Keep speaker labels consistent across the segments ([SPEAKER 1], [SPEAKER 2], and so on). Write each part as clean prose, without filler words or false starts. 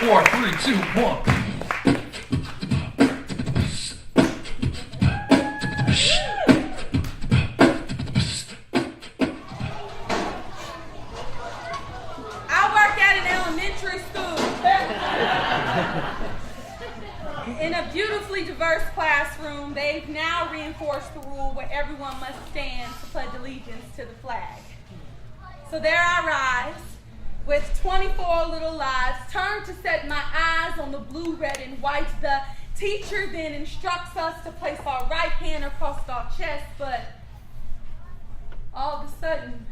[SPEAKER 1] 4, 3, 2, 1.
[SPEAKER 2] In a beautifully diverse classroom, they've now reinforced the rule where everyone must stand to pledge allegiance to the flag. So there I rise, with 24 little lives, turned to set my eyes on the blue, red, and white. The teacher then instructs us to place our right hand across our chest, but all of a sudden,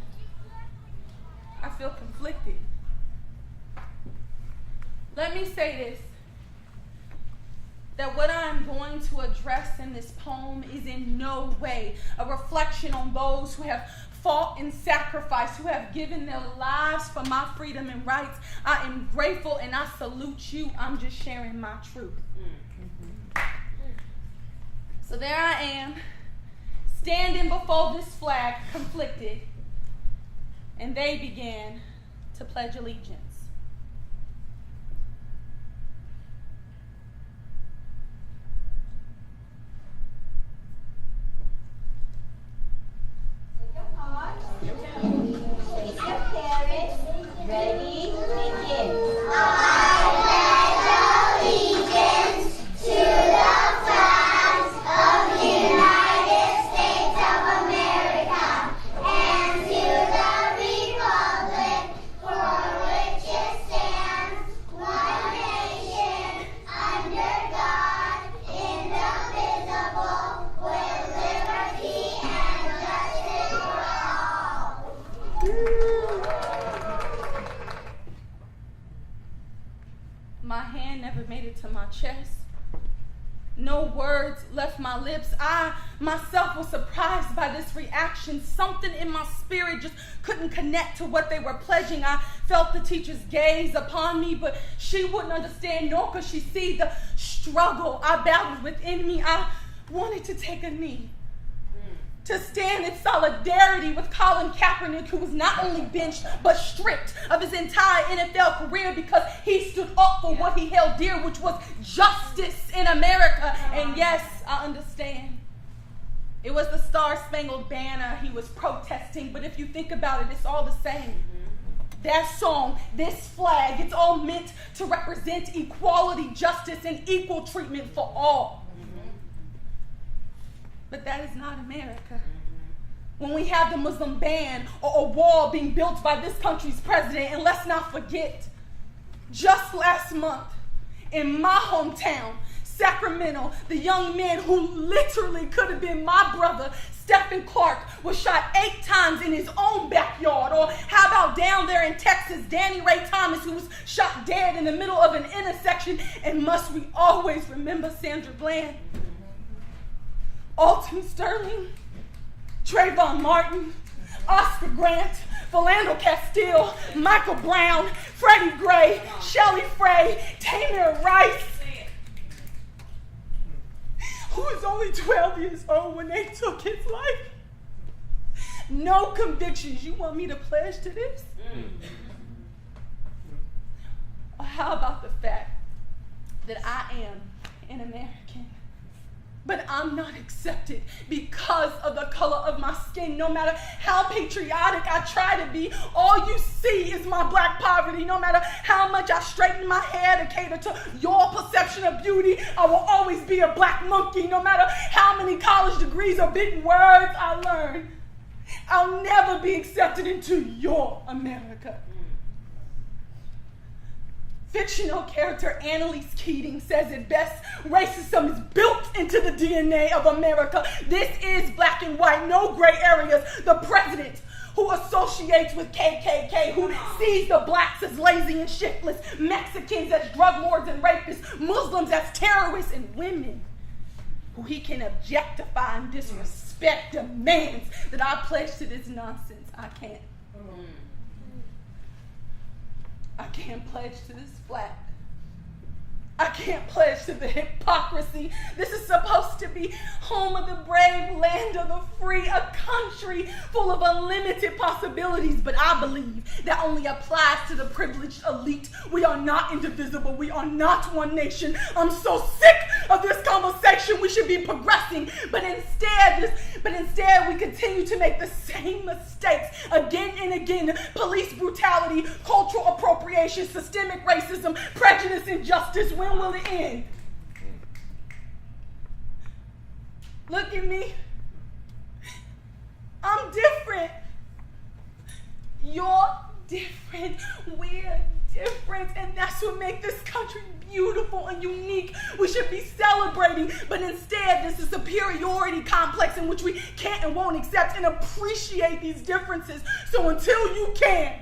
[SPEAKER 2] I feel conflicted. Let me say this, that what I'm going to address in this poem is in no way a reflection on those who have fought and sacrificed, who have given their lives for my freedom and rights. I am grateful and I salute you. I'm just sharing my truth. So there I am, standing before this flag, conflicted, and they began to pledge allegiance.
[SPEAKER 3] Ready, begin. I pledge allegiance to the flag of the United States of America and to the republic for which it stands, one nation, under God, indivisible, with liberty and justice for all.
[SPEAKER 2] My hand never made it to my chest. No words left my lips. I myself was surprised by this reaction. Something in my spirit just couldn't connect to what they were pledging. I felt the teacher's gaze upon me, but she wouldn't understand, nor could she see the struggle I battled within me. I wanted to take a knee, to stand in solidarity with Colin Kaepernick, who was not only benched, but stripped of his entire NFL career because he stood up for what he held dear, which was justice in America. And yes, I understand. It was the Star-Spangled Banner he was protesting, but if you think about it, it's all the same. That song, this flag, it's all meant to represent equality, justice, and equal treatment for all. But that is not America. When we have the Muslim ban or a wall being built by this country's president, and let's not forget, just last month, in my hometown, Sacramento, the young man who literally could have been my brother, Stephen Clark, was shot 8 times in his own backyard. Or how about down there in Texas, Danny Ray Thomas, who was shot dead in the middle of an intersection. And must we always remember Sandra Bland, Alton Sterling, Trayvon Martin, Oscar Grant, Philando Castile, Michael Brown, Freddie Gray, Shelley Frey, Tamir Rice, who was only 12 years old when they took his life. No convictions. You want me to pledge to this? Or how about the fact that I am an American, but I'm not accepted because of the color of my skin? No matter how patriotic I try to be, all you see is my black poverty. No matter how much I straighten my hair to cater to your perception of beauty, I will always be a black monkey. No matter how many college degrees or big words I learn, I'll never be accepted into your America. Fictional character Annalise Keating says it best: racism is built into the DNA of America. This is black and white, no gray areas. The president who associates with KKK, who sees the blacks as lazy and shiftless, Mexicans as drug lords and rapists, Muslims as terrorists, and women who he can objectify and disrespect, demands that I pledge to this nonsense. I can't. I can't pledge to this flag. I can't pledge to the hypocrisy. This is supposed to be home of the brave, land of the free, a country full of unlimited possibilities, but I believe that only applies to the privileged elite. We are not indivisible. We are not one nation. I'm so sick of this conversation. We should be progressing, but instead we continue to make the same mistakes again and again. Police brutality, cultural appropriation, systemic racism, prejudice, injustice. When will it end? Look at me. I'm different. You're different. We're different. And that's what makes this country beautiful and unique. We should be celebrating, but instead this is a superiority complex in which we can't and won't accept and appreciate these differences. So until you can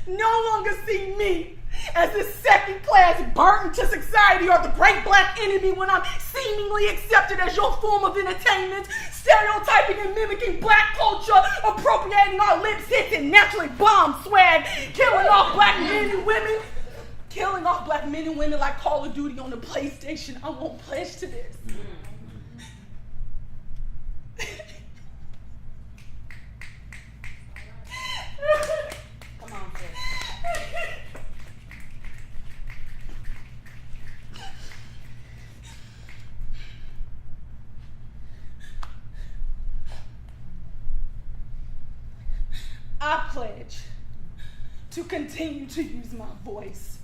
[SPEAKER 2] no longer see me as this second-class burden to society or the great black enemy when I'm seemingly accepted as your form of entertainment, stereotyping and mimicking black culture, appropriating our lips hits and naturally bomb swag, killing off black men and women like Call of Duty on the PlayStation. I won't pledge to this. Come on, sis. I pledge to continue to use my voice.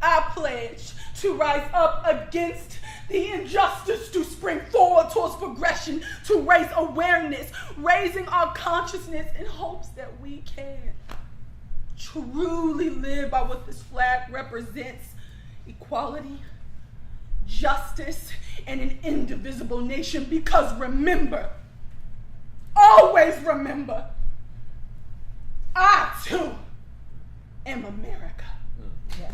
[SPEAKER 2] I pledge to rise up against the injustice, to spring forward towards progression, to raise awareness, raising our consciousness in hopes that we can truly live by what this flag represents: equality, justice, and an indivisible nation. Because remember, always remember, I too am America.
[SPEAKER 4] Yes.